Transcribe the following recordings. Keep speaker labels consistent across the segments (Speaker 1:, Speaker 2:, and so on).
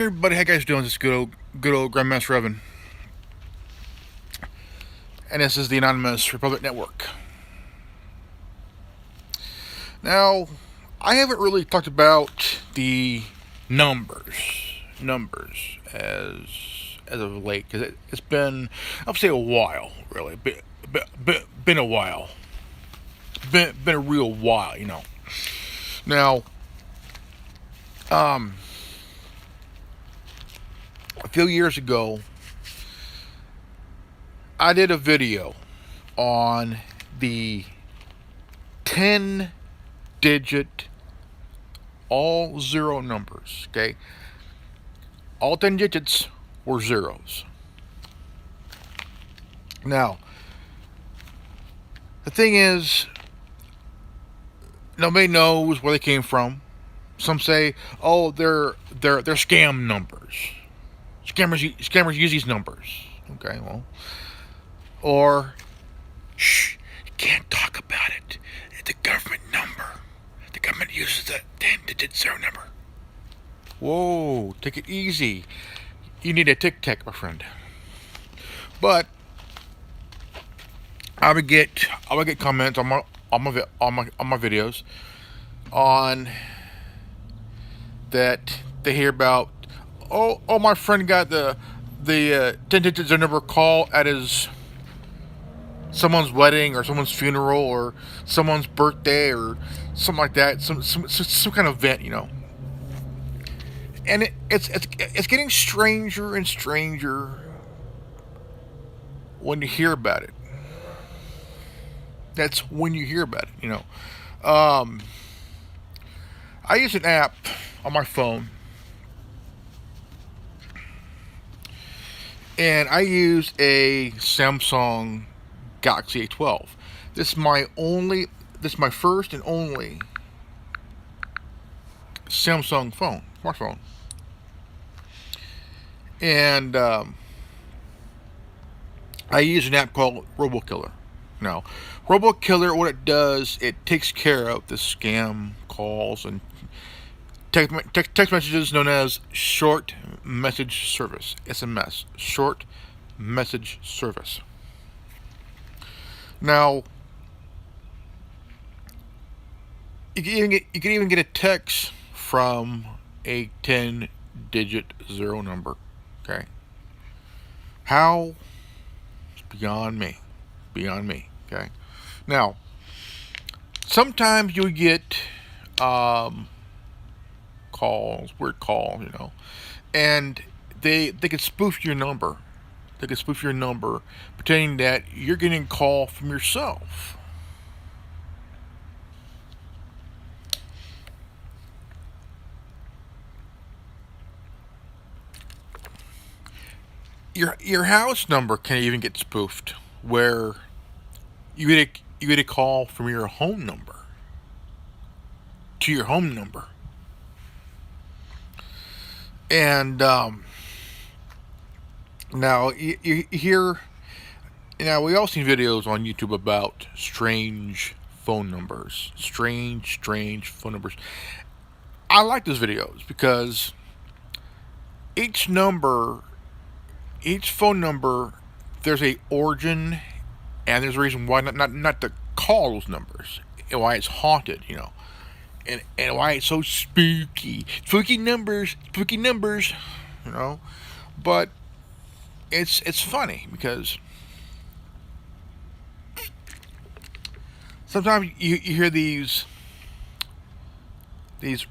Speaker 1: Everybody, how you guys doing? This is good old Grandmaster Evan, and this is the Anonymous Republic Network. Now, I haven't really talked about the numbers, numbers as of late because it's been, I'll say, a while, really, been a while, been a real while. Now, um, a few years ago, I did a video on the 10 digit all zero numbers. Okay, all 10 digits were zeros. Now, the thing is, nobody knows where they came from. Some say, "Oh, they're scam numbers. Scammers use these numbers." Okay, well, or shh, you can't talk about it. It's a government number. The government uses the 10-digit zero number. Whoa, take it easy. You need a tic tac, my friend. But I would get comments on my videos on that they hear about. Oh, my friend got the 10 digit zero number call at his someone's wedding or someone's funeral or someone's birthday or something like that. Some kind of event. And it's getting stranger and stranger when you hear about it. That's when you hear about it. I use an app on my phone, and I use a Samsung Galaxy A12. This is my only. This is my first and only Samsung phone, smartphone, and I use an app called RoboKiller. Now, RoboKiller, what it does, it takes care of the scam calls and text messages known as short message service, SMS, short message service. Now, you can even get a text from a 10-digit zero number. Okay, how? It's beyond me. Beyond me. Okay. Now, sometimes you get calls, weird calls, and they can spoof your number. They can spoof your number, pretending that you're getting a call from yourself. Your house number can even get spoofed, where you get a call from your home number to your home number, and now you hear. Now we all seen videos on YouTube about strange phone numbers, strange phone numbers. I like those videos because each number, each phone number, there's a origin and there's a reason why not to call those numbers, and why it's haunted, and why it's so spooky numbers, you know. But it's funny because sometimes you hear these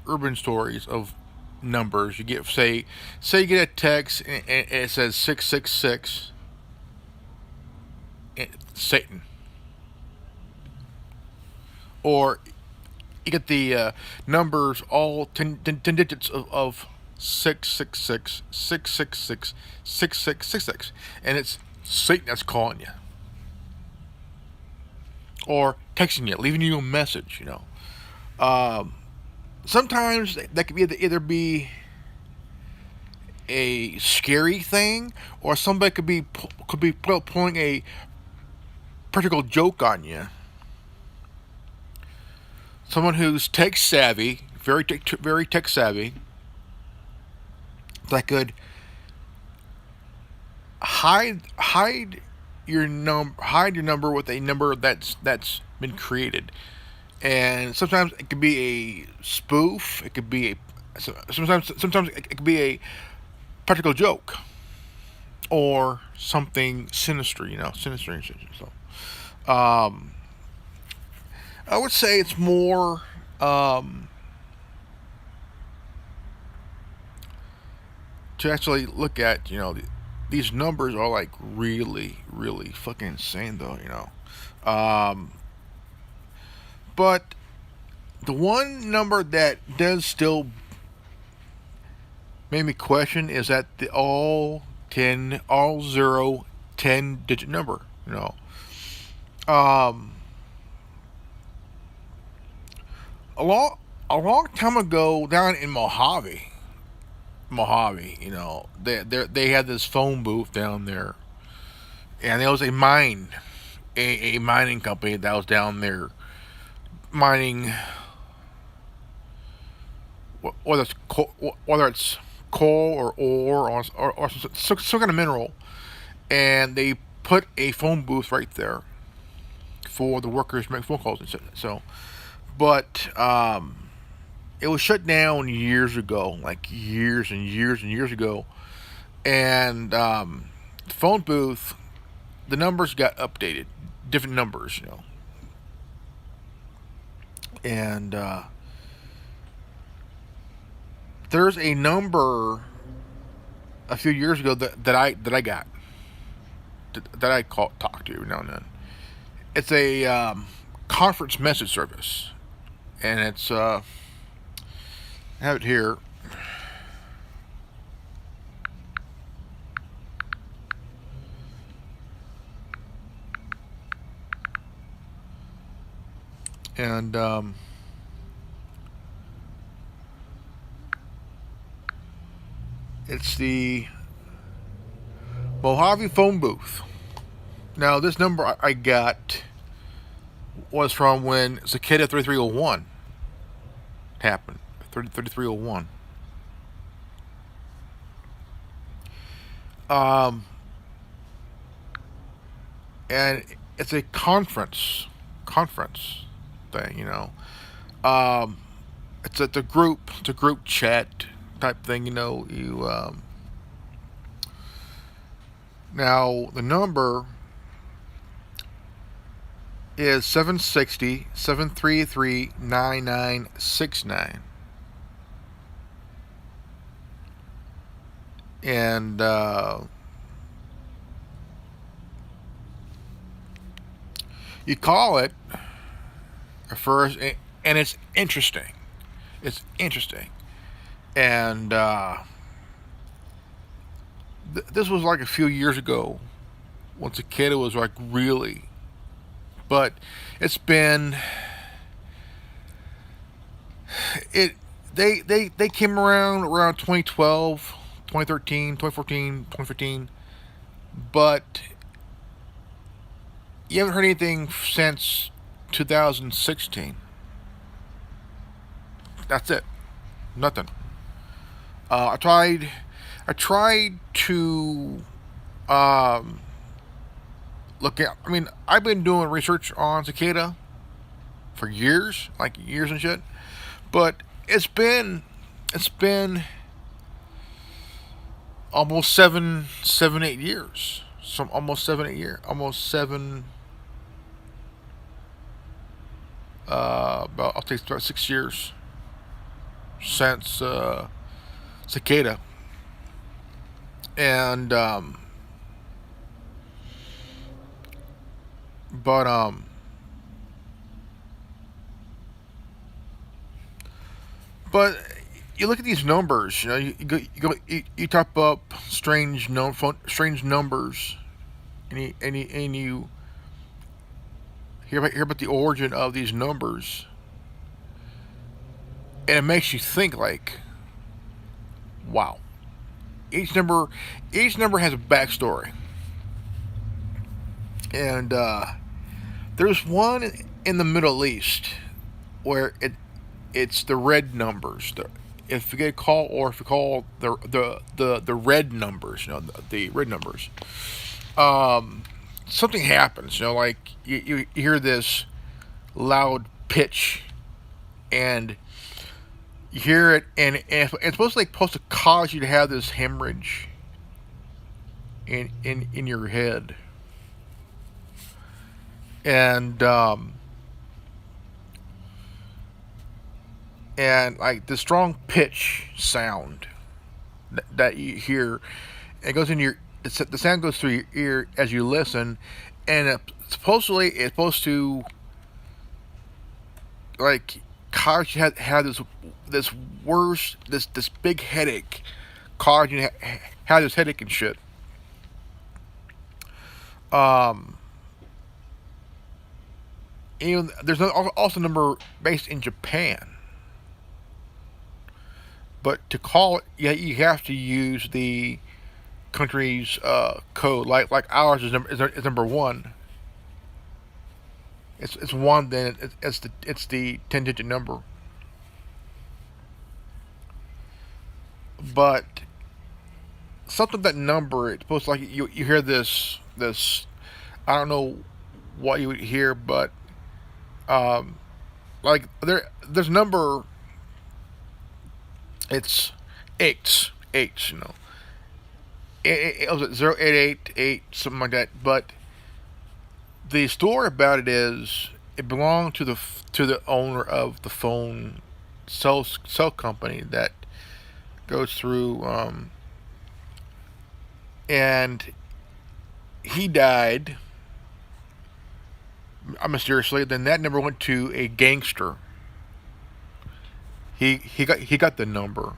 Speaker 1: urban stories of numbers. You get say you get a text and it says 666, Satan, or you get the numbers, all 10 digits of 666, 666, 6666, and it's Satan that's calling you or texting you, leaving you a message. Um, Sometimes that could either be a scary thing, or somebody could be pulling a practical joke on you. Someone who's tech savvy, very tech savvy, that could hide hide your number with a number that's been created. And sometimes it could be a spoof. It could be a sometimes it could be a practical joke or something sinister. Sinister and shit. So, I would say it's more to actually look at. These numbers are like really, really fucking insane, though. But the one number that does still make me question is that the all zero 10 digit number. Um, a long time ago down in Mojave, they had this phone booth down there, and there was a mining company that was down there mining, whether it's coal or ore or some kind of mineral, and they put a phone booth right there for the workers to make phone calls and shit. So, but it was shut down years ago, like years and years and years ago, and the phone booth, the numbers got updated, different numbers, and there's a number a few years ago that I got that I talk to every now and then. It's a conference message service, and it's I have it here. And it's the Mojave phone booth. Now, this number I got was from when Cicada 3301 happened. 3301. Um, and it's a conference thing, Um, it's a group chat type thing, now the number is 760-733-9969. And you call it first, and it's interesting. It's interesting. And this was like a few years ago when Cicada was like really. But it's been it they came around 2012, 2013, 2014, 2015, but you haven't heard anything since 2016. That's it. Nothing. I tried to look at. I mean, I've been doing research on Cicada for years, like years and shit. But it's been almost 8 years. Some almost 7 8 years, almost seven. About I'll take about 6 years since Cicada, and but but you look at these numbers. You type up strange numbers, and you hear about the origin of these numbers, and it makes you think like, wow. Each number, each number has a backstory, and there's one in the Middle East where it's the red numbers. if you get a call, or if you call the red numbers, the red numbers, um, something happens. Like you hear this loud pitch, and you hear it, and it's supposed to cause you to have this hemorrhage in your head, and like the strong pitch sound that you hear, it goes in your the sound goes through your ear as you listen, and supposedly it's supposed to like cause you have this worse this big headache, cause you to have this headache and shit. Um, Even there's also a number based in Japan, but to call it, yeah, you have to use the country's code. Like ours is number one. It's one. Then it's the 10-digit number. But something that number, it's supposed to, like, you hear this. I don't know what you would hear, but um, like there's a number. It's eights. It was at 0888 something like that. But the story about it is it belonged to the owner of the phone cell company that goes through, and he died mysteriously. Then that number went to a gangster. He got the number.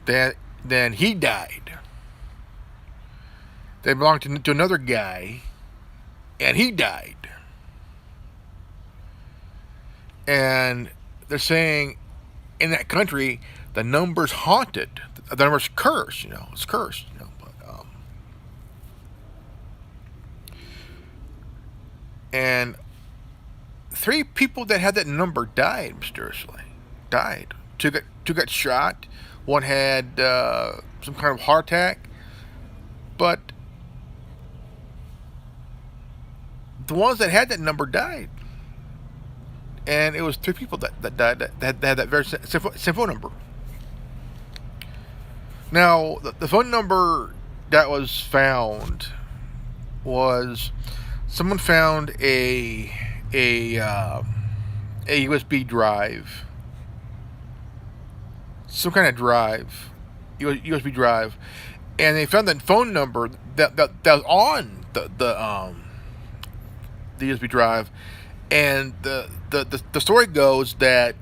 Speaker 1: Then he died. They belonged to another guy, and he died. And they're saying in that country the number's haunted. The number's cursed. It's cursed. But, and three people that had that number died mysteriously. Died. Two got shot. One had some kind of heart attack. But the ones that had that number died. And it was three people that died that had that very same phone number. Now, the phone number that was found was someone found a USB drive, some kind of drive, USB drive, and they found that phone number that was on the USB drive, and the story goes that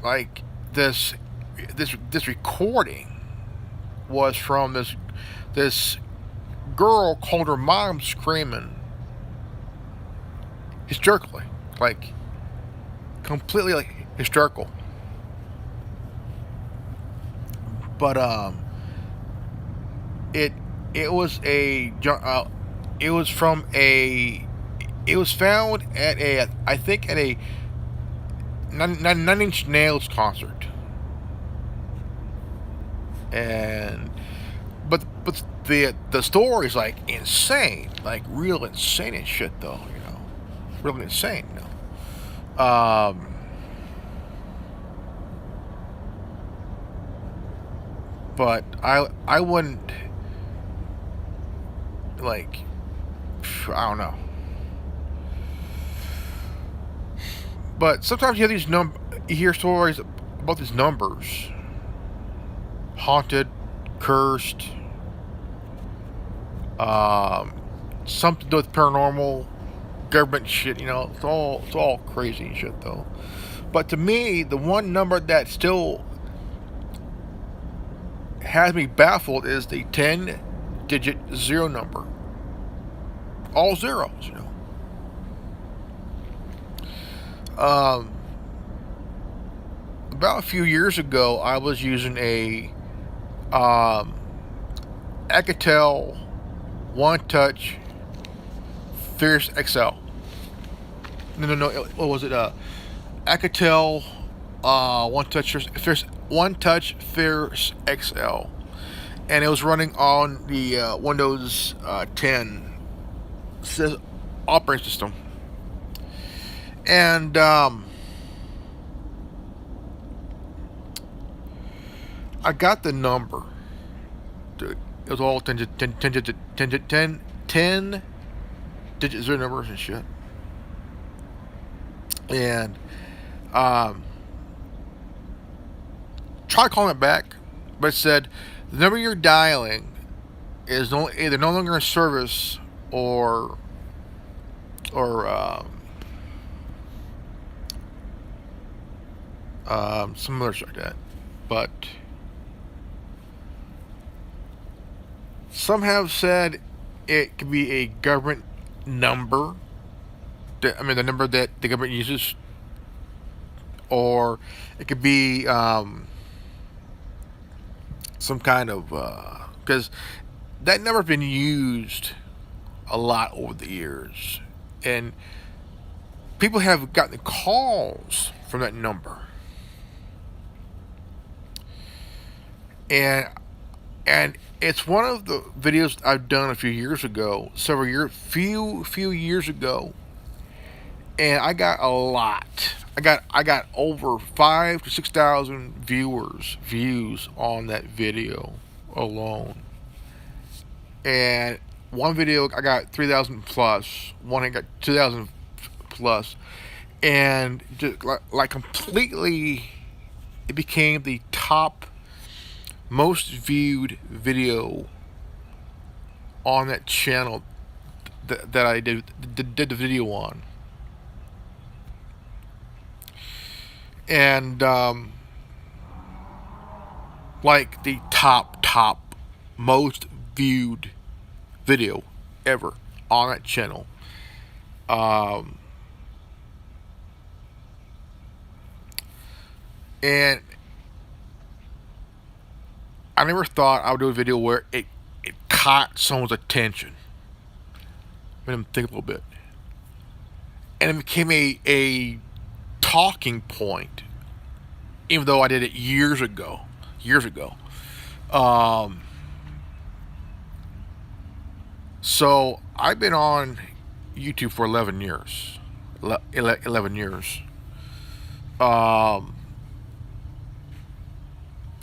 Speaker 1: like this recording was from this girl called her mom screaming hysterically, like completely like hysterical. But it it was a it was from a it was found at a, I think, at a Nine Inch Nails concert. And but the story is like insane, like real insane and shit though, really insane. But I wouldn't, like, I don't know. But sometimes you hear stories about these numbers, haunted, cursed, something to do with paranormal, government shit. It's all crazy shit though. But to me, the one number that still has me baffled is the 10-digit zero number. All zeros. About a few years ago, I was using a Alcatel One Touch Fierce XL. No, no, no. What was it? Alcatel One Touch Fierce XL, and it was running on the Windows 10 operating system. And I got the number. Dude, it was all 10 digit zero numbers and shit. And um, tried calling it back, but it said the number you're dialing is either no longer in service or some other shit like that. But some have said it could be a government number. I mean, the number that the government uses, or it could be some kind of because that number's been used a lot over the years, and people have gotten calls from that number, and it's one of the videos I've done a few years ago, few years ago, and I got a lot. I got over 5 to 6 thousand views on that video alone, and one video I got 3,000 plus, one I got 2,000 plus, and just like completely, it became the top most viewed video on that channel that I did the video on. And like the top most viewed video ever on that channel. And I never thought I would do a video where it caught someone's attention. Made them think a little bit, and it became a talking point, even though I did it years ago. So I've been on YouTube for 11 years. 11 years.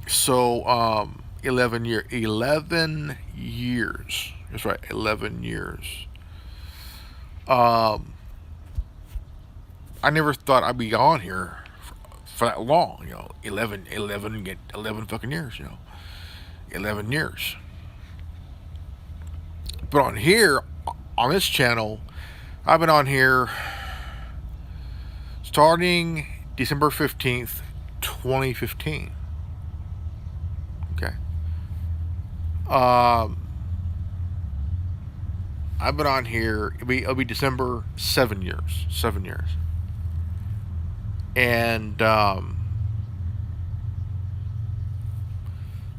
Speaker 1: So 11 years. That's right, 11 years. I never thought I'd be on here for that long. 11 fucking years. 11 years. But on here, on this channel, I've been on here starting December 15th, 2015. Okay. I've been on here. It'll be December. 7 years. 7 years. And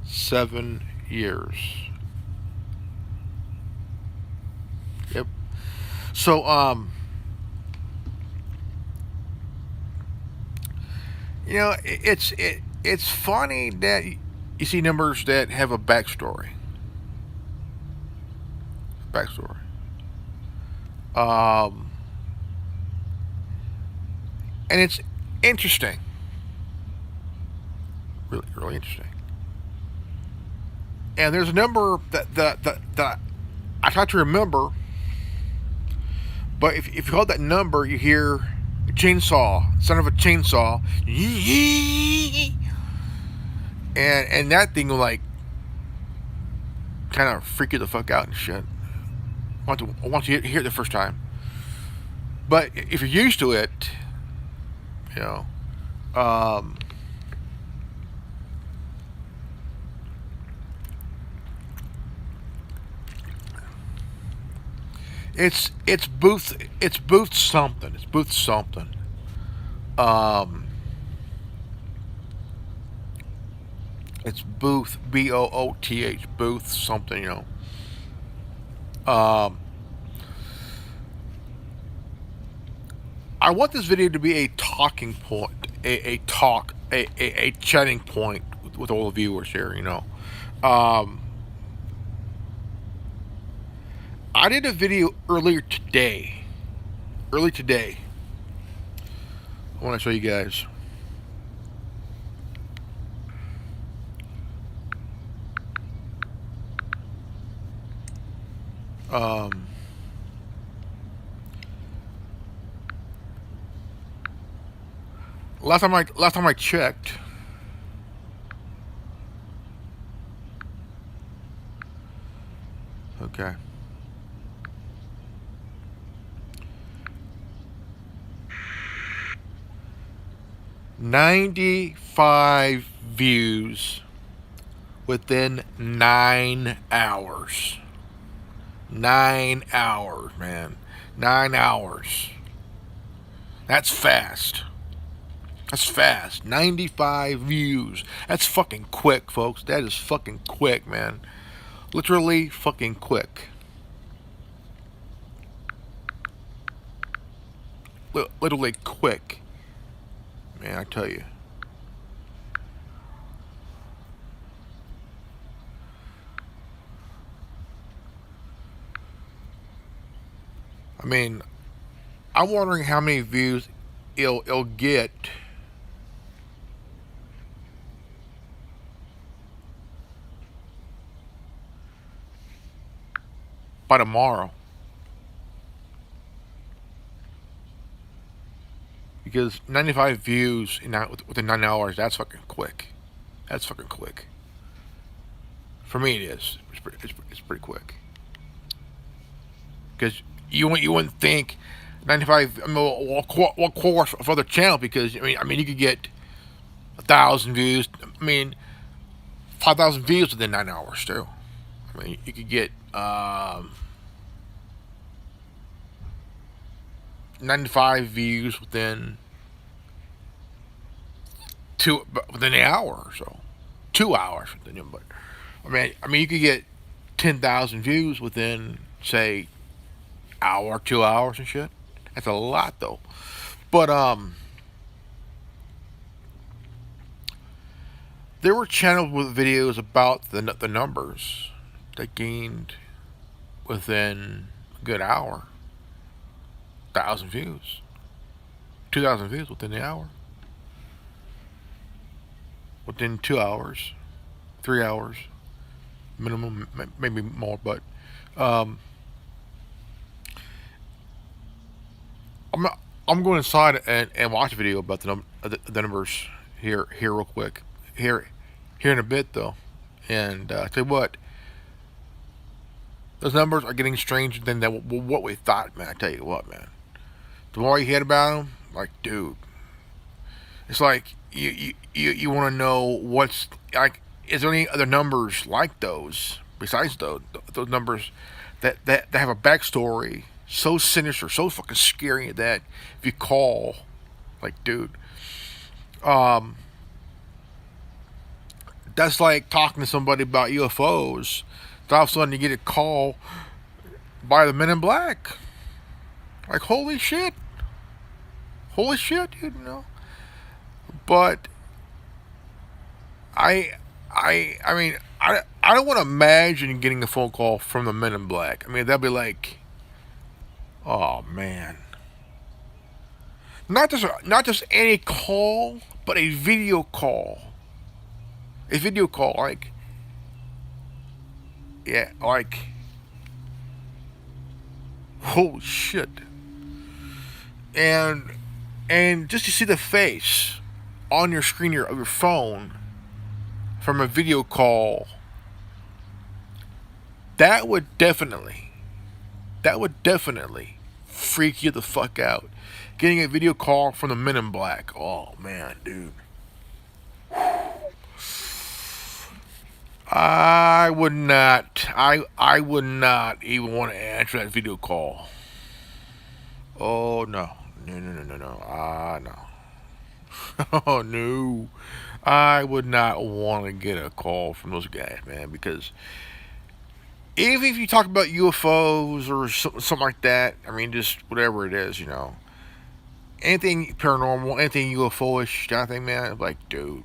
Speaker 1: 7 years. Yep. So it's funny that you see numbers that have a backstory. And it's interesting. Really, really interesting. And there's a number that I try to remember, but if you hold that number, you hear a chainsaw, sound of a chainsaw, and that thing will like kind of freak you the fuck out and shit. Once you hear it the first time, but if you're used to it, it's Booth something. It's Booth something. It's Booth, Booth, Booth something. I I want this video to be a talking point, a chatting point with all the viewers here. Um, I did a video earlier today. Early today. I want to show you guys. Um, last time I checked, okay. $95 views within 9 hours. 9 hours, man. 9 hours. That's fast. That's fast. 95 views. That's fucking quick, folks. That is fucking quick, man. Literally fucking quick. Literally quick. Man, I tell you. I mean, I'm wondering how many views it'll get by tomorrow. Because 95 views within 9 hours, that's fucking quick. That's fucking quick. For me, it is. It's pretty quick. Because you wouldn't think 95. I mean, well, of course, for other channel, because I mean, you could get 1,000 views. I mean, 5,000 views within 9 hours too. I mean, you could get 95 views within within an hour or so, 2 hours. But I mean, you could get 10,000 views within, say, hour, 2 hours and shit. That's a lot though. But there were channels with videos about the numbers that gained within a good hour. 1,000 views, 2,000 views within the hour, within 2 hours, 3 hours, minimum, maybe more. But um, I'm going inside and watch a video about the numbers here real quick here in a bit though, and tell you what, those numbers are getting stranger than what we thought, man. I tell you what, man. The more you hear about them, like, dude, it's like you want to know what's like. Is there any other numbers like those besides those numbers that have a backstory so sinister, so fucking scary that if you call, like, dude, um, that's like talking to somebody about UFOs. Then all of a sudden you get a call by the Men in Black. Like, holy shit, dude, But I mean, I don't want to imagine getting a phone call from the Men in Black. I mean, that'd be like, oh man, not just any call, but a video call. A video call, like, yeah, like, holy shit, and just to see the face on your screen of your phone from a video call, that would definitely freak you the fuck out. Getting a video call from the Men in Black. Oh man, dude. I would not. I would not even want to answer that video call. Oh no, no. No. Oh no. I would not want to get a call from those guys, man, because even if you talk about UFOs or something like that, I mean, just whatever it is, anything paranormal, anything UFO-ish kind of thing, man. I'm like, dude,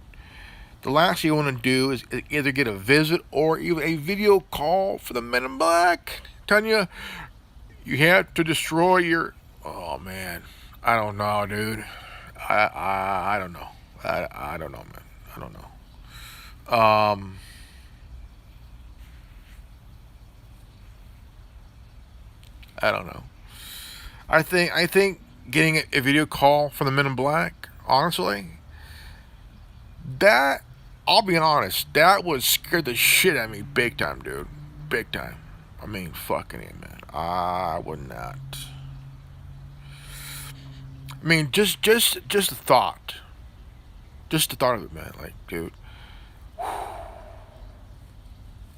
Speaker 1: the last thing you want to do is either get a visit or even a video call for the Men in Black. Telling you, you have to destroy your. Oh man, I don't know, dude. I don't know. I don't know, man. I don't know. I don't know. I think getting a video call from the Men in Black, honestly, that I'll be honest, that would scare the shit out of me big time, dude. Big time. I mean, fucking it, man. I would not. I mean, just the thought, just the thought of it, man. Like, dude,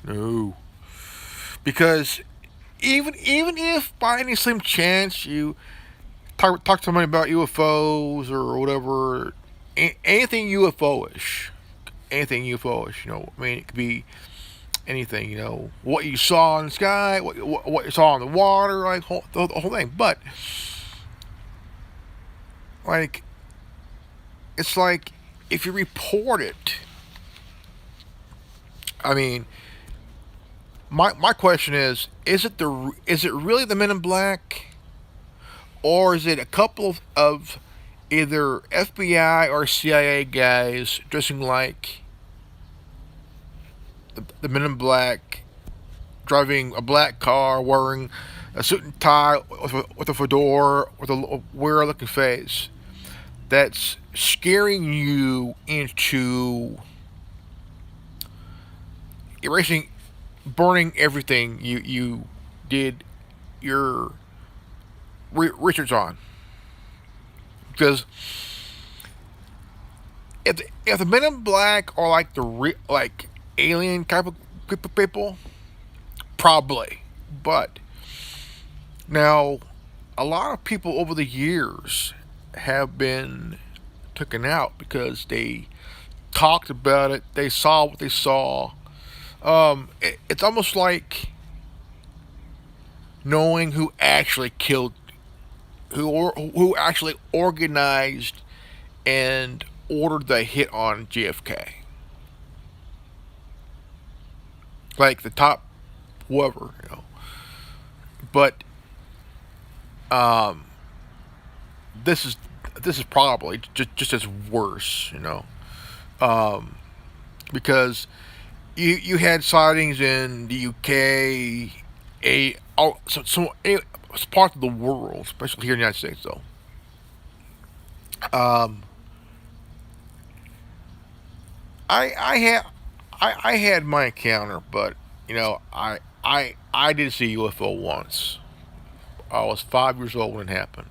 Speaker 1: no, because even if by any slim chance you talk to somebody about UFOs or whatever, anything UFO-ish, anything UFO-ish, I mean, it could be anything, what you saw in the sky, what you saw in the water, like the whole thing. But like, it's like if you report it, I mean, my question is it really the Men in Black, or is it a couple of either FBI or CIA guys dressing like the Men in Black, driving a black car, wearing a suit and tie with a fedora, with a weird looking face, that's scaring you into erasing, burning everything you did your research on? Because if the Men in Black are like like alien type of people, probably. But now, a lot of people over the years have been taken out because they talked about it. They saw what they saw. It's almost like knowing who actually killed, who actually organized and ordered the hit on JFK. Like the top whoever. But um, this is this is probably just as worse. Um, because you had sightings in the UK, it's part of the world, especially here in the United States, though. Um, I had I had my encounter, but I did see a UFO once. I was 5 years old when it happened,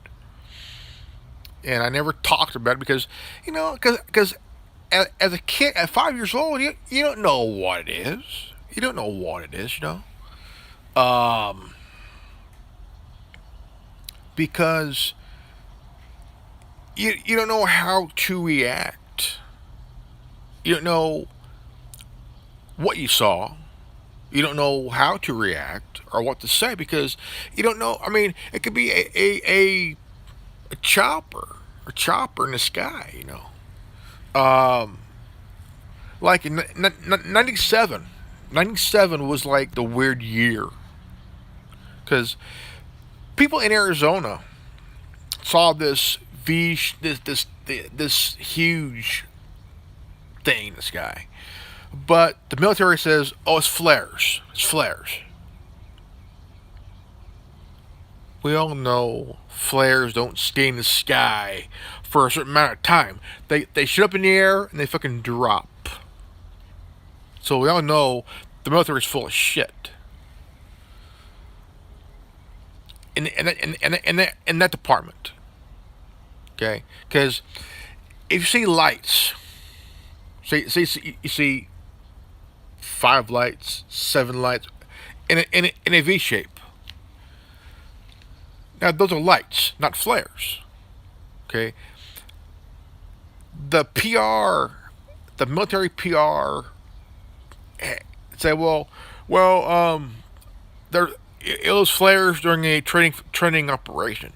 Speaker 1: and I never talked about it because because as a kid at 5 years old, you don't know what it is. You don't know what it is. Um, because you don't know how to react. You don't know what you saw. You don't know how to react or what to say because you don't know. I mean, it could be a chopper in the sky. Um, like in 97. 97 was like the weird year because people in Arizona saw this huge thing in the sky. But the military says, oh, it's flares. It's flares. We all know flares don't stay in the sky for a certain amount of time. They shoot up in the air and they fucking drop. So we all know the military's full of shit. In that department. Okay? Because if you see lights, you see 5 lights, 7 lights in a V shape. Now those are lights, not flares. Okay. The military PR say, there it was flares during a training operation.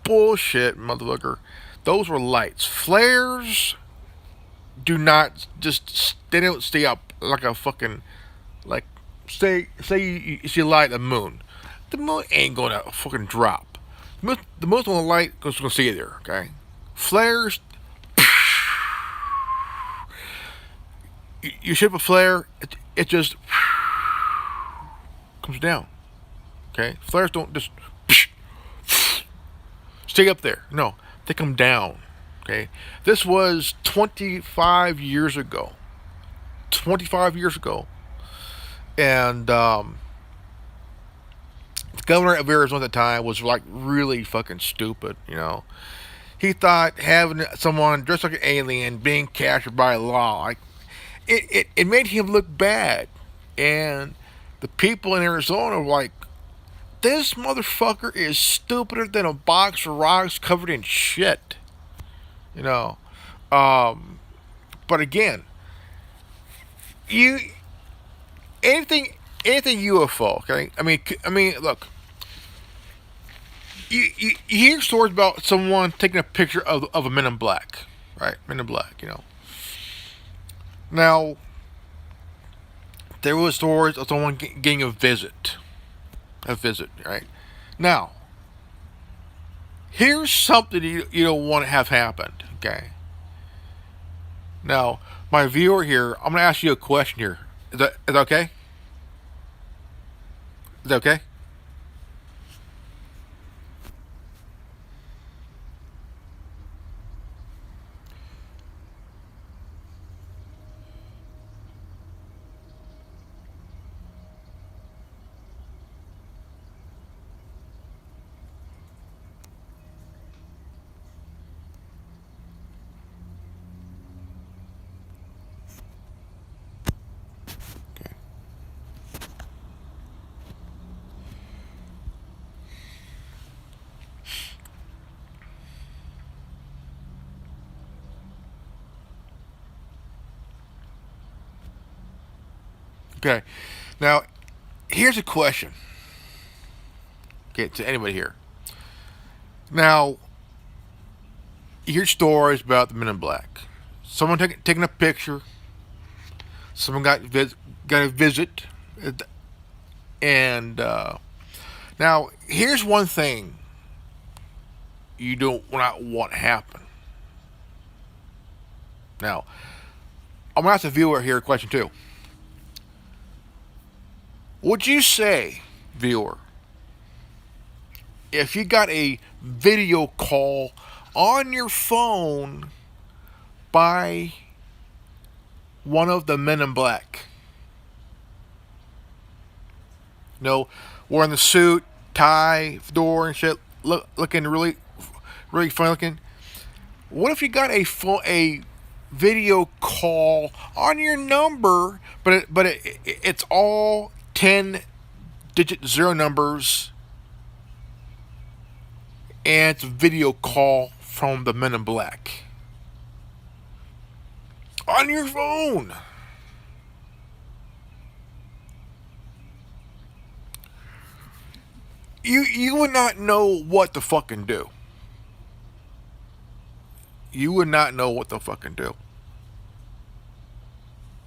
Speaker 1: Bullshit, motherfucker. Those were lights. Flares do not just, they don't stay up like a fucking, like, say you see a light at the moon. The moon ain't gonna fucking drop. The most on the light is gonna stay there, okay? Flares, you ship a flare, it just comes down. Okay? Flares don't just stay up there. No, they come down. Okay? This was 25 years ago. 25 years ago. And the governor of Arizona at the time was like really fucking stupid, you know. He thought having someone dressed like an alien being captured by law, like, it made him look bad. And the people in Arizona were like, this motherfucker is stupider than a box of rocks covered in shit. You know. But again, you anything UFO, okay? I mean, look. You hear stories about someone taking a picture of a Men in Black, right? Men in Black, you know. Now, there was stories of someone getting a visit, right? Now, here's something you don't want to have happened, okay? Now, my viewer here, I'm gonna ask you a question here. Is that okay? Is that okay? Okay. Okay. Now, here's a question. Okay, to anybody here. Now, you hear stories about the Men in Black. Someone taking a picture. Someone got a visit, and now here's one thing you don't not want to happen. Now, I'm gonna ask the viewer here a question too. Would you say, viewer, if you got a video call on your phone by one of the Men in Black? You know, wearing the suit, tie, fedora, and shit, looking really funny looking. What if you got a video call on your number, but it's all 10-digit zero numbers, and it's a video call from the Men in Black on your phone? You would not know what to fucking do. You would not know what to fucking do.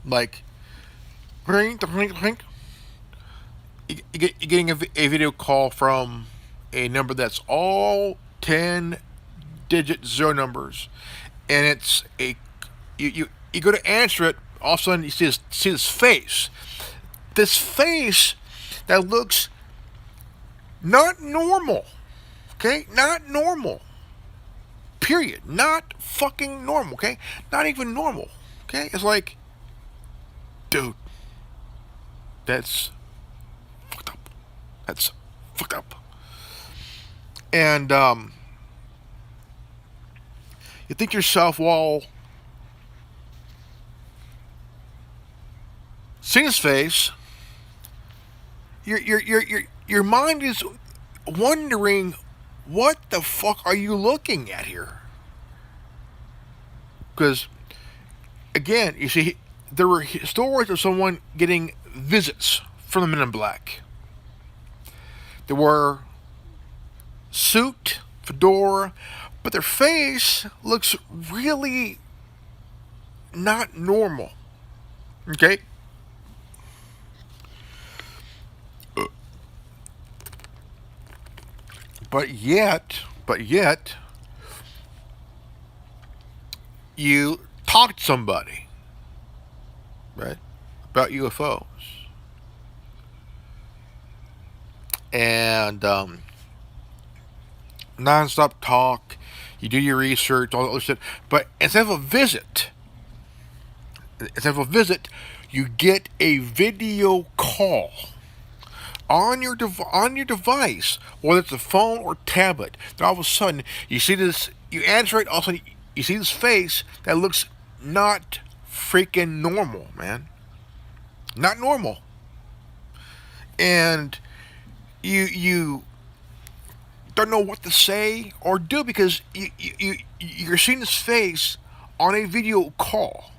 Speaker 1: Like, ring, ring, ring. You're getting a video call from a number that's all 10-digit zero numbers, and it's a you go to answer it. All of a sudden, you see this face. This face that looks not normal. Okay? Not normal. Period. Not fucking normal. Okay? Not even normal. Okay? It's like, dude, that's fucked up. That's fucked up. And you think to yourself, well, seeing his face, your mind is wondering, what the fuck are you looking at here? Because, again, you see, there were stories of someone getting visits from the Men in Black. There were suit, fedora, but their face looks really not normal. Okay? But yet, you talk to somebody, right, about UFOs, and nonstop talk. You do your research, all that other shit. But instead of a visit, you get a video call on your device, whether it's a phone or tablet. Then all of a sudden, you see this. You answer it. All of a sudden, you see this face that looks not freaking normal, man. Not normal. And you don't know what to say or do because you're seeing this face on a video call,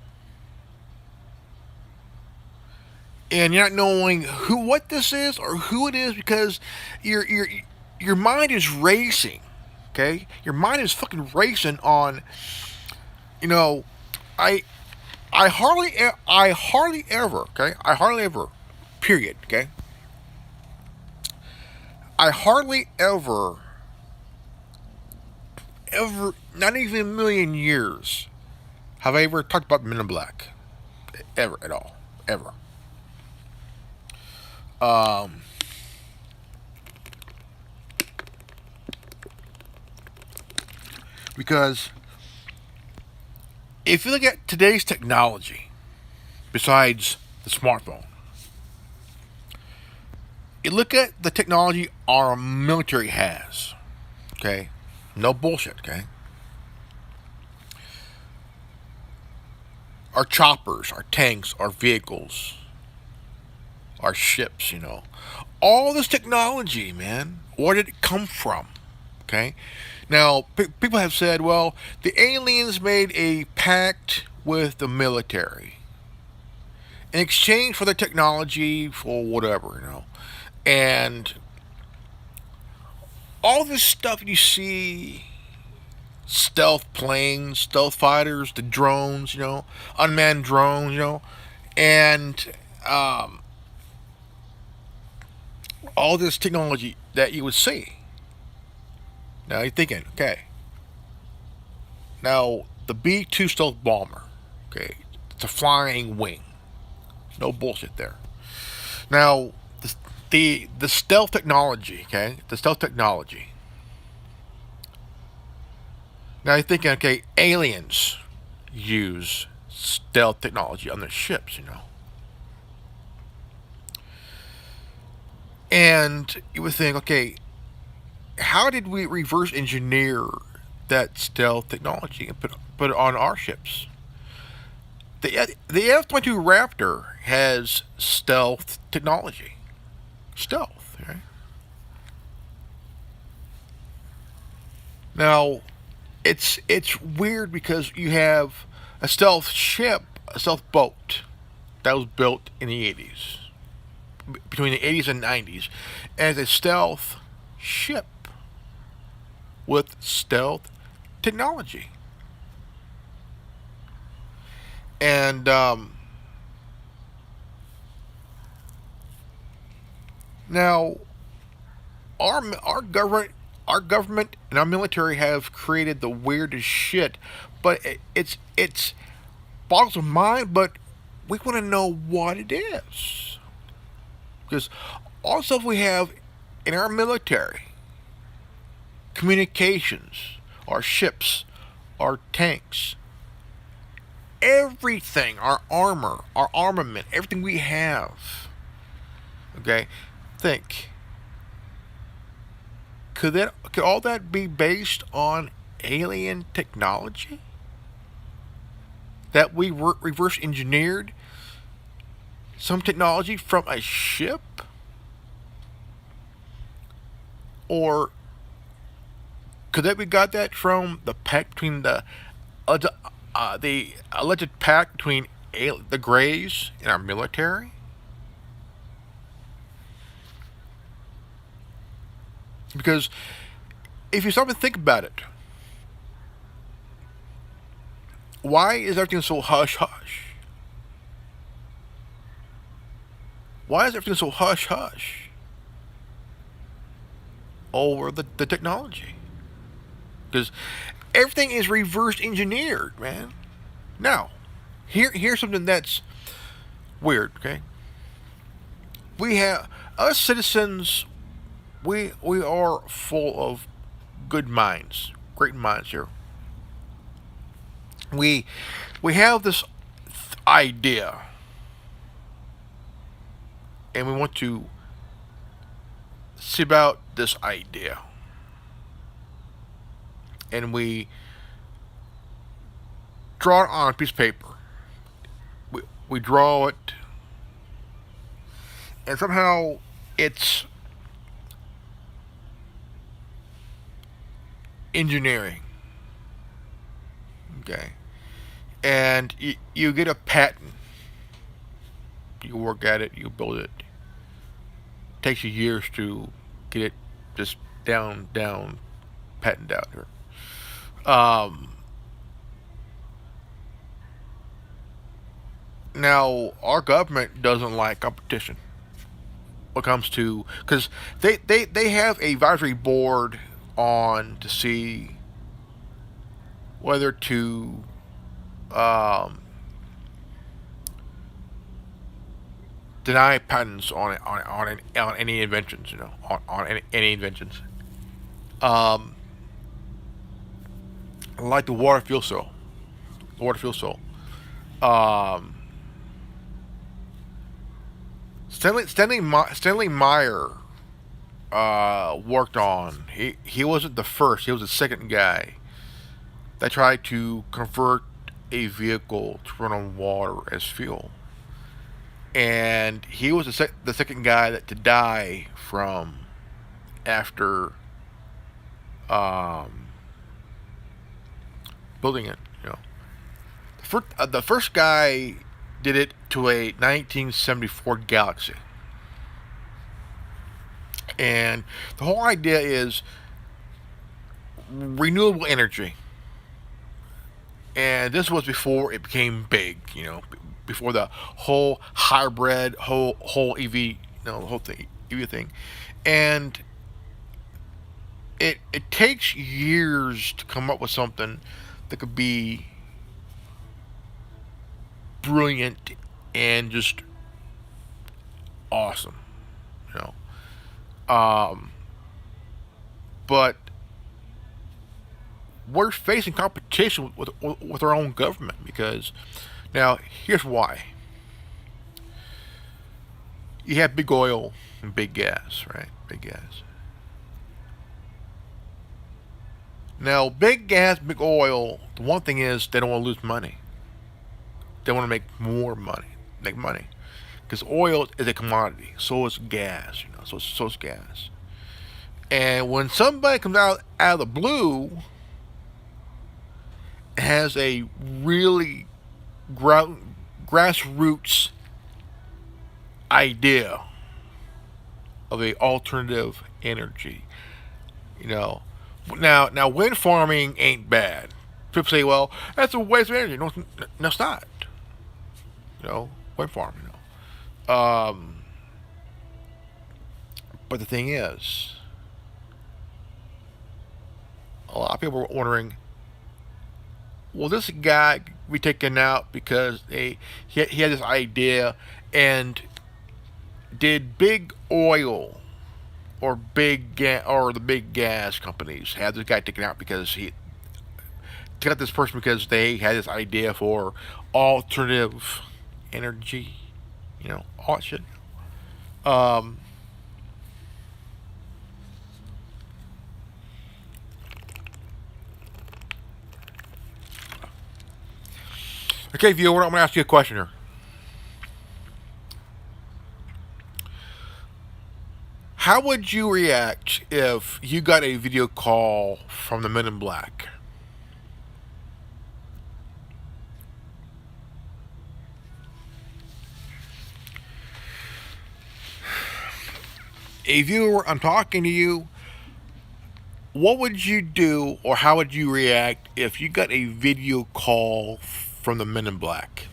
Speaker 1: and you're not knowing what this is or who it is because your mind is racing. Okay, your mind is fucking racing on. You know, I I hardly ever. Okay, I hardly ever. Period. Okay, I hardly ever, not even a million years, have I ever talked about Men in Black, ever at all, ever. Um, because if you look at today's technology, besides the smartphone, you look at the technology our military has. Okay, no bullshit. Okay, our choppers, our tanks, our vehicles, our ships. All this technology, man. Where did it come from? Okay, now people have said, well, the aliens made a pact with the military in exchange for their technology for whatever. And all this stuff you see, stealth planes, stealth fighters, the drones, unmanned drones, and um, all this technology that you would see. Now you're thinking, okay, now the B-2 stealth bomber, okay, it's a flying wing, no bullshit there. Now the stealth technology, okay, the stealth technology. Now you're thinking, okay, aliens use stealth technology on their ships. And you would think, okay, how did we reverse engineer that stealth technology and put it on our ships? The F-22 Raptor has stealth technology. Stealth, right? Now, it's weird because you have a stealth ship, a stealth boat that was built in the 80s, between the 80s and 90s, as a stealth ship with stealth technology. And now our government and our military have created the weirdest shit, but it's boggles the mind. But we want to know what it is because all the stuff we have in our military, communications, our ships, our tanks, everything, our armor, our armament, everything we have. Okay, think. Could all that be based on alien technology that we reverse engineered some technology from a ship, or could that we got that from the pact between uh, the alleged pact between the Greys and our military? Because if you stop and think about it, Why is everything so hush hush? Why is everything so hush hush over the technology? Because everything is reverse engineered, man. Now, here's something that's weird. Okay, we have us citizens. We are full of good minds, great minds here. We we have this idea, and we want to see about this idea, and we draw it on a piece of paper. We draw it, and somehow it's engineering. Okay, and you get a patent. You work at it. You build it. Takes you years to get it just down, patent out here. Um, Now, our government doesn't like competition when it comes to, because they have a advisory board on to see whether to um, deny patents on any inventions, on any inventions. Um, like the water fuel cell, water fuel cell. Um, Stanley Meyer worked on. He wasn't the first. He was the second guy that tried to convert a vehicle to run on water as fuel, and he was the second guy that to die from after um, building it. The first guy did it to a 1974 Galaxy, and the whole idea is renewable energy. And this was before it became big, before the whole hybrid, whole EV, the whole thing, EV thing, and it takes years to come up with something that could be brilliant and just awesome, you Um, but we're facing competition with our own government because now here's why. You have big oil and big gas, right? Big gas. Now, big gas, big oil. The one thing is they don't want to lose money. They want to make more money, make money, because oil is a commodity. So is gas, So is gas. And when somebody comes out of the blue, has a really grassroots idea of a alternative energy. You know, now wind farming ain't bad. People say, well, that's a waste of energy. No, no, it's not. Wind farming. Um, but the thing is, a lot of people are wondering, will this guy be taken out because he had this idea, and did big oil or or the big gas companies have this guy taken out because he took out this person because they had this idea for alternative energy, all that shit. Um, okay, viewer, I'm gonna ask you a question here. How would you react if you got a video call from the Men in Black? A viewer, I'm talking to you. what would you do, or how would you react if you got a video call from the Men in Black?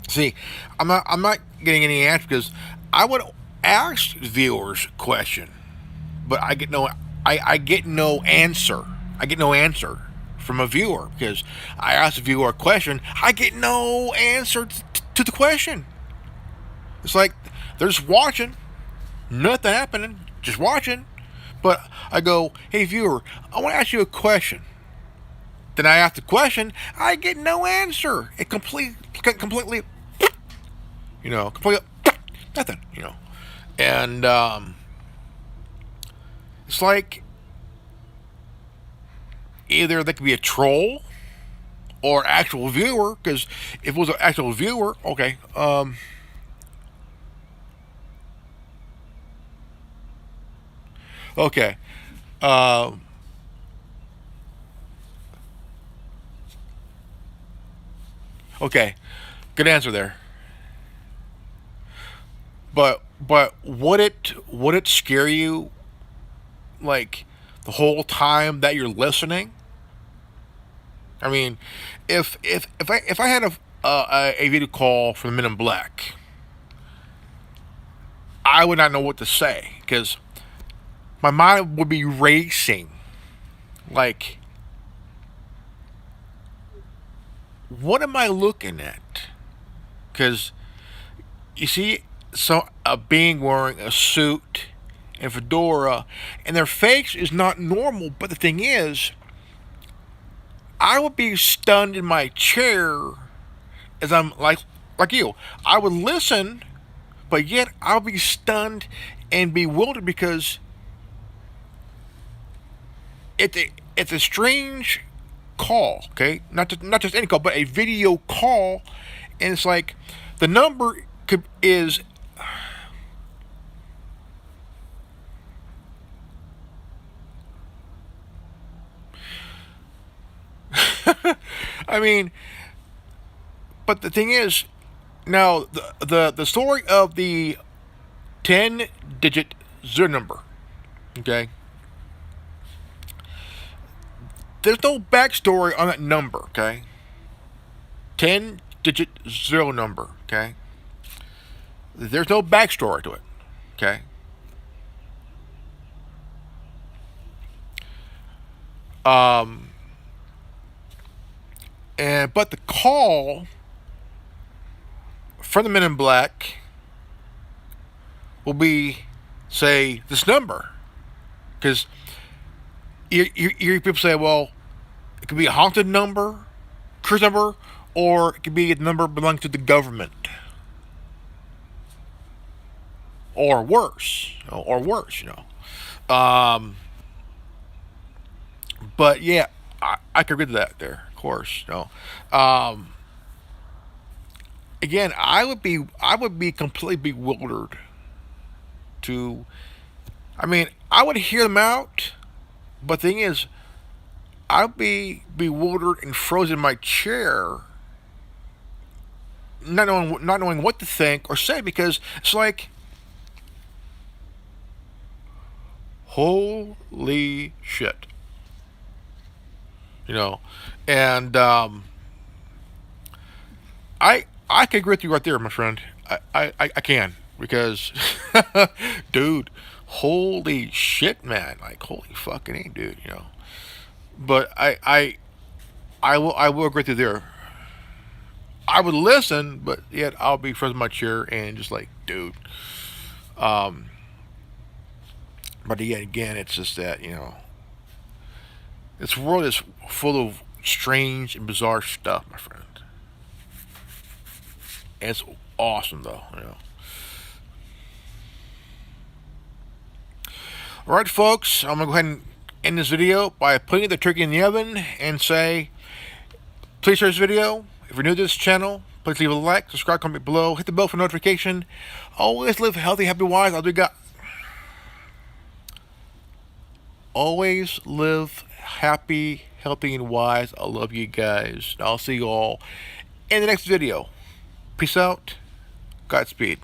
Speaker 1: See, I'm not getting any answer because I would ask viewers question, but I get no answer. I get no answer from a viewer because I ask the viewer a question. I get no answer to the question. It's like they're just watching, nothing happening, just watching. But I go, hey viewer, I want to ask you a question. Then I ask the question, I get no answer. It completely, completely nothing. And it's like either they could be a troll or actual viewer. Because if it was an actual viewer, okay, okay, um, okay, good answer there. But would it scare you like the whole time that you're listening? I mean, if I had a video call from the Men in Black, I would not know what to say because my mind would be racing. Like, what am I looking at? Because you see, so a being wearing a suit and fedora, and their face is not normal. But the thing is, I would be stunned in my chair as I'm like you. I would listen, but yet I'll be stunned and bewildered because it's a strange call. Okay, not just any call, but a video call, and it's like the number is. I mean, but the thing is, now the story of the 10-digit zero number. Okay, there's no backstory on that number. Okay, 10-digit zero number. Okay, there's no backstory to it. Okay, um, and but the call from the Men in Black will be, say, this number, because you hear people say, well, it could be a haunted number, cruise number, or it could be a number belonging to the government, or worse, or worse. But yeah, I could agree to that there, of course. Again, I would be completely bewildered to. I mean, I would hear them out, but the thing is, I'd be bewildered and frozen in my chair, not knowing what to think or say because it's like, holy shit, you know, and I can agree with you right there, my friend. I can because, dude, holy shit, man, like holy fucking a, dude. But I will agree with you there. I would listen, but yet I'll be frozen in my chair and just like, dude. Um, but yet again, it's just that this world is full of strange and bizarre stuff, my friend. And it's awesome though. All right, folks, I'm gonna go ahead and end this video by putting the turkey in the oven and say, please share this video. If you're new to this channel, please leave a like, subscribe, comment below, hit the bell for notification. Always live healthy, happy, wise. I'll do got. always live happy, healthy, and wise. I love you guys. I'll see you all in the next video. Peace out. Godspeed.